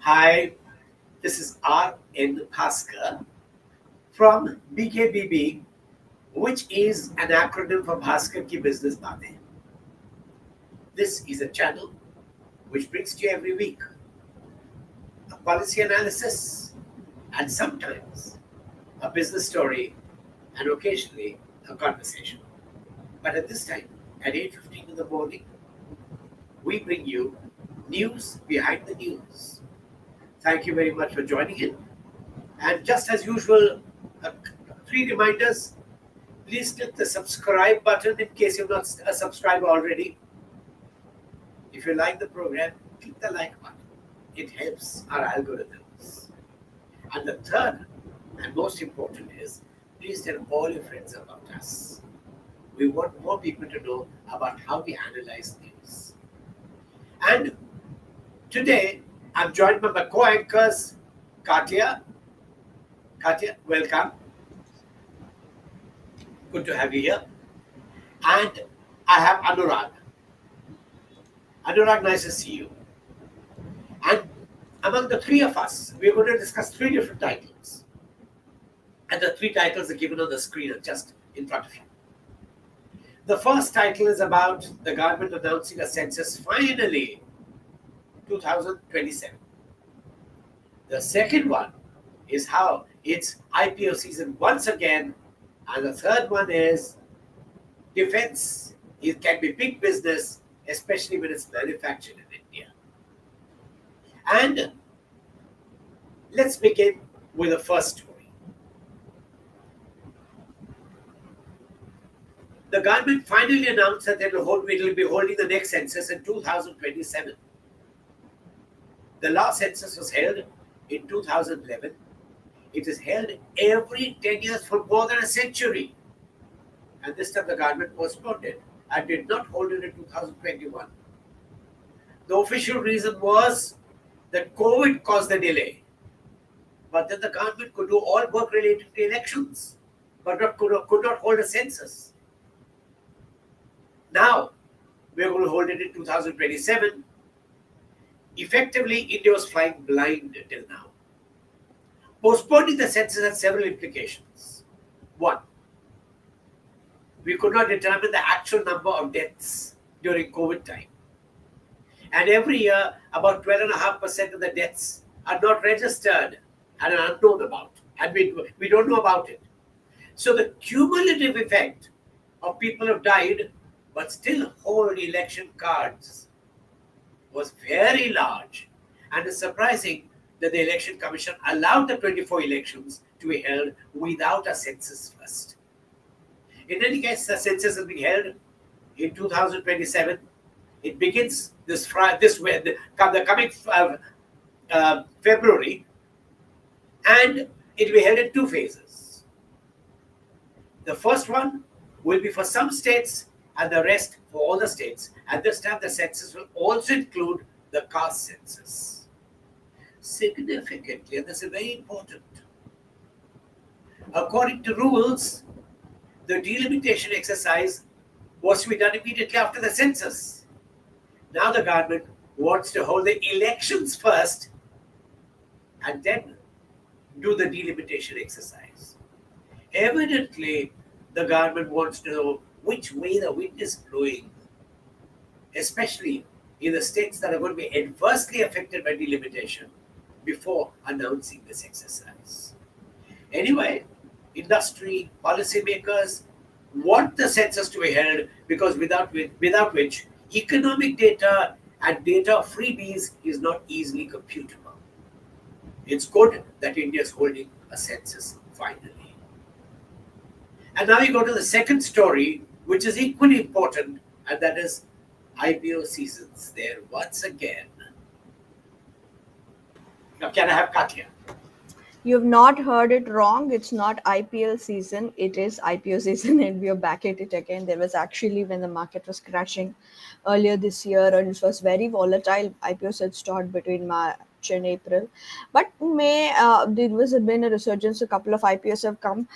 Hi, this is R.N. Bhaskar from BKBB, which is an acronym for Bhaskar Ki Business Batein. This is a channel which brings to you every week a policy analysis and sometimes a business story and occasionally a conversation. But at this time, at 8:15 in the morning, we bring you news behind the news. Thank you very much for joining in. And just as usual, uh, three reminders. Please click the subscribe button in case you're not a subscriber already. If you like the program, click the like button. It helps our algorithms. And the third and most important is please tell all your friends about us. We want more people to know about how we analyze news. And today, I'm joined by my co-anchors, Katya. Katya, welcome. Good to have you here. And I have Anurag. Anurag, nice to see you. And among the three of us, we're going to discuss three different titles. And the three titles are given on the screen just in front of you. The first title is about the government announcing a census finally 2027. The second one is how it's IPO season once again. And the third one is defense. It can be big business, especially when it's manufactured in India. And let's begin with the first story. The government finally announced that it will be holding the next census in 2027. The last census was held in 2011. It is held every 10 years for more than a century. And this time the government postponed it and did not hold it in 2021. The official reason was that COVID caused the delay. But then the government could do all work related to elections, but could not hold a census. Now, we're going to hold it in 2027. Effectively, India was flying blind till now. Postponing the census had several implications. One, we could not determine the actual number of deaths during COVID time. And every year, about 12.5% of the deaths are not registered and are unknown about. And we don't know about it. So the cumulative effect of people who have died but still hold election cards was very large. And it's surprising that the Election Commission allowed the 24 elections to be held without a census first. In any case, the census is being held in 2027. It begins the coming February, and it will be held in two phases. The first one will be for some states and the rest for all the states. And this time the census will also include the caste census. Significantly, and this is very important, according to rules, the delimitation exercise was to be done immediately after the census. Now the government wants to hold the elections first and then do the delimitation exercise. Evidently, the government wants to know which way the wind is blowing, especially in the states that are going to be adversely affected by delimitation before announcing this exercise. Anyway, industry, policymakers want the census to be held because without which economic data and data freebies is not easily computable. It's good that India is holding a census finally. And now we go to the second story, which is equally important, and that is IPO seasons there once again. Now, can I have Katya? You've not heard it wrong. It's not IPL season. It is IPO season, and we are back at it again. There was actually when the market was crashing earlier this year, and it was very volatile. IPOs had started between March and April, but May there was been a resurgence. A couple of IPOs have come.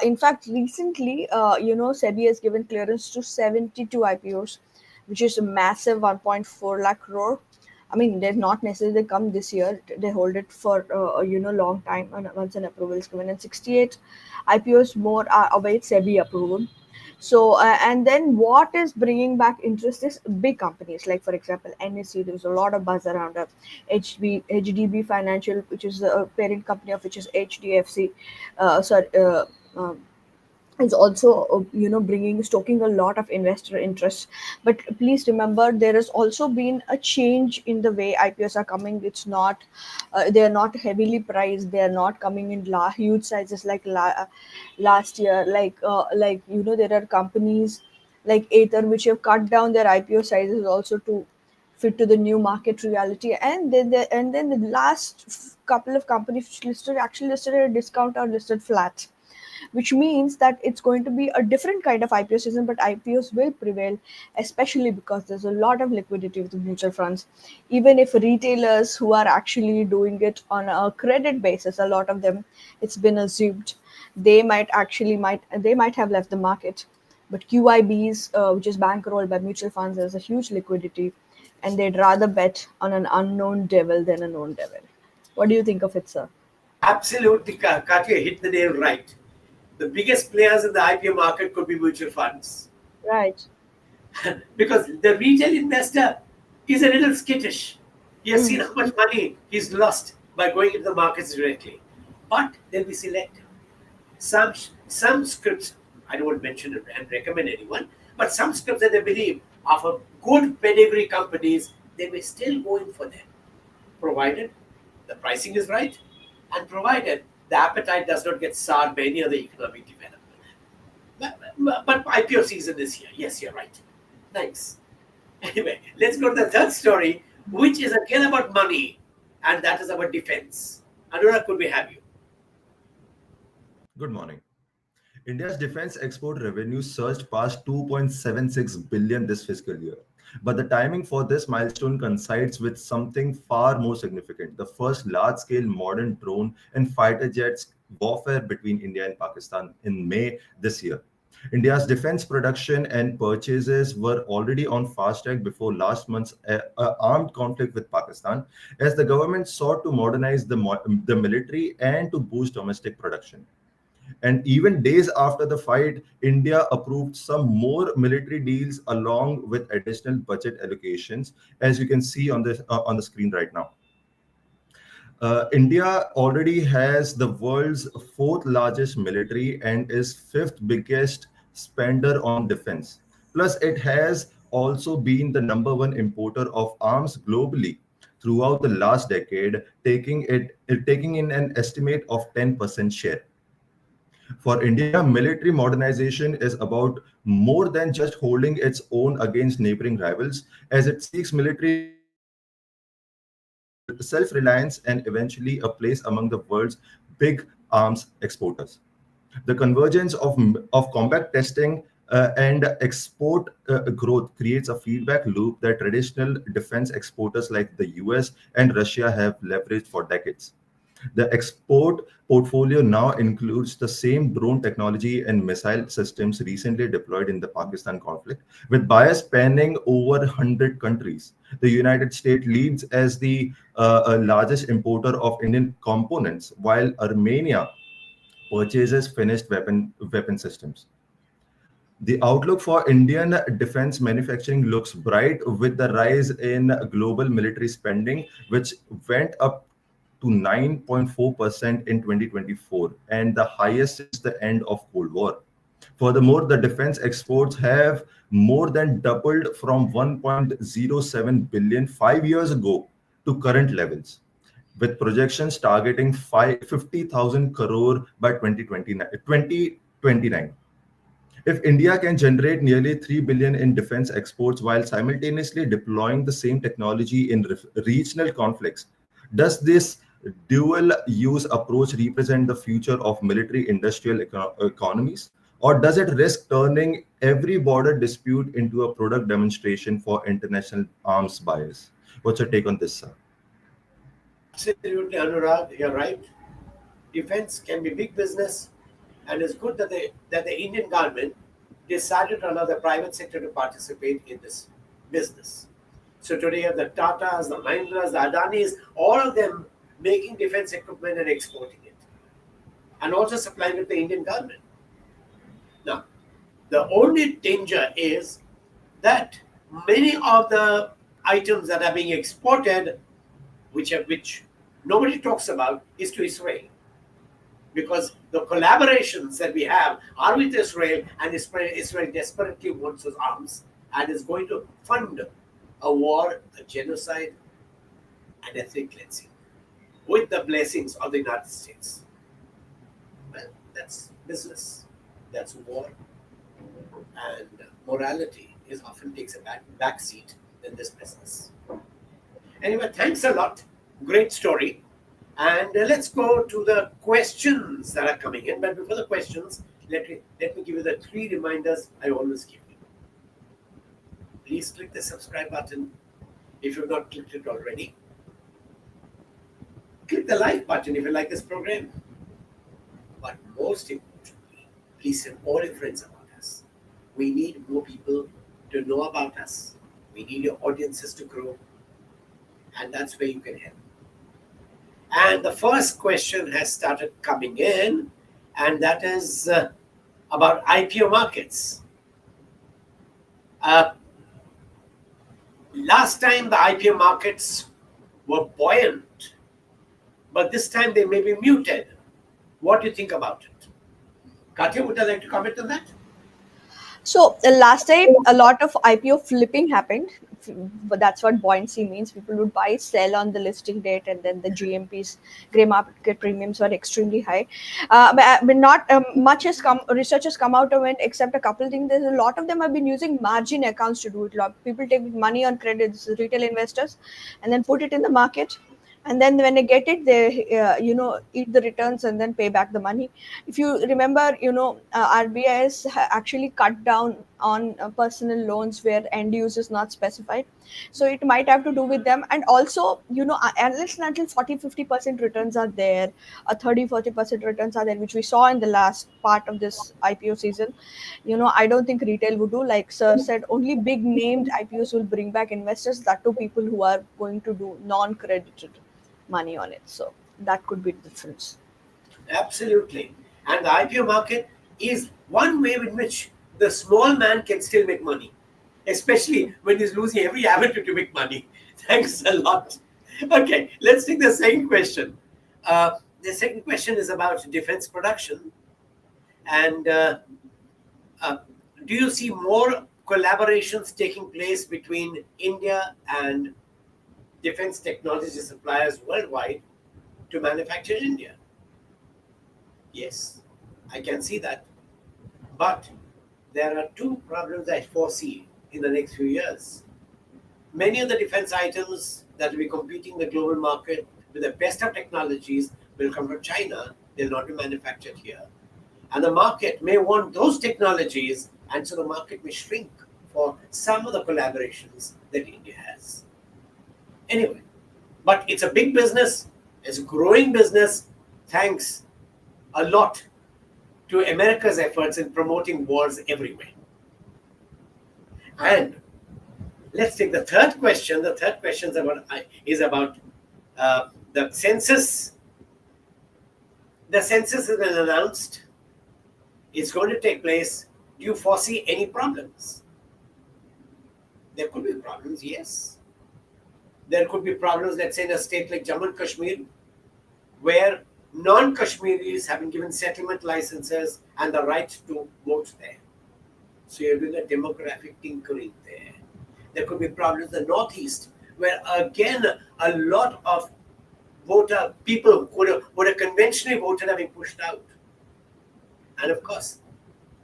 In fact, recently, SEBI has given clearance to 72 IPOs, which is a massive 1.4 lakh crore. I mean, they're not necessarily come this year. They hold it for long time, and once an approval is given. And 68 IPOs more await SEBI approval. So, and then what is bringing back interest is big companies, like for example NSE. There's a lot of buzz around HDB Financial, which is the parent company of which is HDFC. Sorry. Um, is also bringing stoking a lot of investor interest. But please remember, there has also been a change in the way IPOs are coming. It's not they are not heavily priced. They are not coming in huge sizes like last year. There are companies like Ather which have cut down their IPO sizes also to fit to the new market reality. And then the last couple of companies which listed actually listed at a discount or listed flat, which means that it's going to be a different kind of IPO season, but IPOs will prevail, especially because there's a lot of liquidity with the mutual funds. Even if retailers who are actually doing it on a credit basis, a lot of them, it's been assumed, they might have left the market. But QIBs, which is bankrolled by mutual funds, there's a huge liquidity, and they'd rather bet on an unknown devil than a known devil. What do you think of it, sir? Absolutely, Katya hit the nail right. The biggest players in the IPO market could be mutual funds Right. because the retail investor is a little skittish. He has seen Mm. how much money he's lost by going into the markets directly. But they'll be selective. Some scripts, I don't mention it and recommend anyone, but some scripts that they believe are for good pedigree companies, they may still go in for them, provided the pricing is right and provided the appetite does not get soured by any other economic development. But IPO season this year, yes, you're right. Thanks. Anyway, let's go to the third story, which is again about money, and that is about defense. Anurag, could we have you? Good morning. India's defense export revenue surged past 2.76 billion this fiscal year. But the timing for this milestone coincides with something far more significant: the first large scale modern drone and fighter jets warfare between India and Pakistan in May this year. India's defense production and purchases were already on fast track before last month's armed conflict with Pakistan, as the government sought to modernize the military and to boost domestic production. And even days after the fight, India approved some more military deals along with additional budget allocations, as you can see on the screen right now. India already has the world's fourth largest military and is fifth biggest spender on defense. Plus, it has also been the number one importer of arms globally throughout the last decade, taking in an estimate of 10% share. For India, military modernization is about more than just holding its own against neighboring rivals, as it seeks military self-reliance and eventually a place among the world's big arms exporters. The convergence of combat testing and export growth creates a feedback loop that traditional defense exporters like the US and Russia have leveraged for decades. The export portfolio now includes the same drone technology and missile systems recently deployed in the Pakistan conflict, with buyers spanning over 100 countries. The United States leads as the largest importer of Indian components, while Armenia purchases finished weapon systems. The outlook for Indian defense manufacturing looks bright with the rise in global military spending, which went up to 9.4% in 2024 and the highest since the end of Cold War. Furthermore, the defense exports have more than doubled from 1.07 billion 5 years ago to current levels, with projections targeting 50,000 crore by 2029. If India can generate nearly 3 billion in defense exports while simultaneously deploying the same technology in regional conflicts, does this dual use approach represent the future of military industrial economies? Or does it risk turning every border dispute into a product demonstration for international arms buyers? What's your take on this, sir? Absolutely, Anurag, you're right. Defense can be big business, and it's good that the Indian government decided to allow the private sector to participate in this business. So today you have the Tatas, the Mahindras, the Adanis, all of them making defense equipment and exporting it, and also supplying it to the Indian government. Now, the only danger is that many of the items that are being exported, which nobody talks about, is to Israel. Because the collaborations that we have are with Israel, and Israel desperately wants those arms and is going to fund a war, a genocide, and ethnic cleansing with the blessings of the United States. Well, that's business, that's war, and morality often takes a back seat in this business. Anyway, thanks a lot. Great story. And let's go to the questions that are coming in. But before the questions, let me give you the 3 reminders I always give you. Please click the subscribe button if you've not clicked it already. Click the like button if you like this program. But most importantly, please tell all your friends about us. We need more people to know about us. We need your audiences to grow. And that's where you can help. And the first question has started coming in, and that is about IPO markets. Last time the IPO markets were buoyant, but this time they may be muted. What do you think about it? Katya, would you like to comment on that? So last time a lot of IPO flipping happened, but that's what buoyancy means. People would buy, sell on the listing date, and then the GMPs, grey market premiums, were extremely high. But not much has come. Research has come out of it, except a couple of things. There's a lot of them have been using margin accounts to do it. A lot of people take money on credit, this is retail investors, and then put it in the market. And then when they get it, they eat the returns and then pay back the money. If you remember, RBI has actually cut down on personal loans where end use is not specified, so it might have to do with them. And also, unless and until 40-50% returns are there, 30-40% returns are there, which we saw in the last part of this IPO season, I don't think retail would do. Like sir said, only big named IPOs will bring back investors, that to people who are going to do non-credited money on it. So that could be the difference. Absolutely. And the IPO market is one way in which the small man can still make money, especially when he's losing every avenue to make money. Thanks a lot. Okay, let's take the second question. The second question is about defense production. And do you see more collaborations taking place between India and defense technology suppliers worldwide to manufacture in India? Yes, I can see that. But there are 2 problems I foresee in the next few years. Many of the defense items that will be competing in the global market with the best of technologies will come from China. They'll not be manufactured here. And the market may want those technologies, and so the market may shrink for some of the collaborations that India has. Anyway, but it's a big business, it's a growing business, thanks a lot to America's efforts in promoting wars everywhere. And let's take the third question. The third question is about the census. The census has been announced. It's going to take place. Do you foresee any problems? There could be problems, yes. There could be problems, let's say, in a state like Jammu and Kashmir, where non-Kashmiris have been given settlement licenses and the right to vote there. So you're doing a demographic tinkering there. There could be problems in the Northeast, where again, a lot of people who would have conventionally voted have been pushed out. And of course,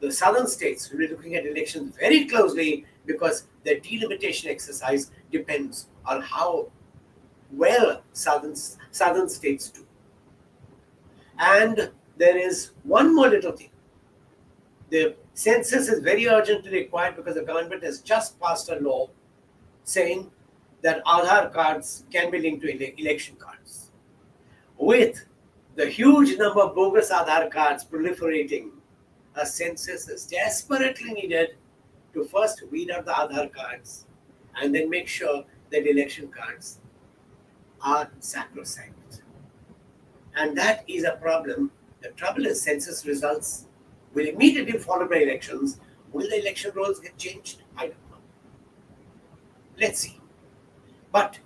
the southern states will be looking at elections very closely, because the delimitation exercise depends on how well southern states do. And there is one more little thing. The census is very urgently required because the government has just passed a law saying that Aadhaar cards can be linked to election cards. With the huge number of bogus Aadhaar cards proliferating, a census is desperately needed to first weed out the Aadhaar cards and then make sure that election cards are sacrosanct. And that is a problem. The trouble is census results will immediately follow by elections. Will the election rolls get changed? I don't know. Let's see. But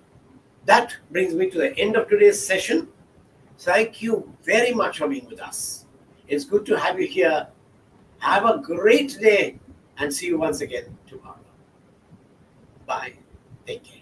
that brings me to the end of today's session. Thank you very much for being with us. It's good to have you here. Have a great day and see you once again tomorrow. Bye. Take care.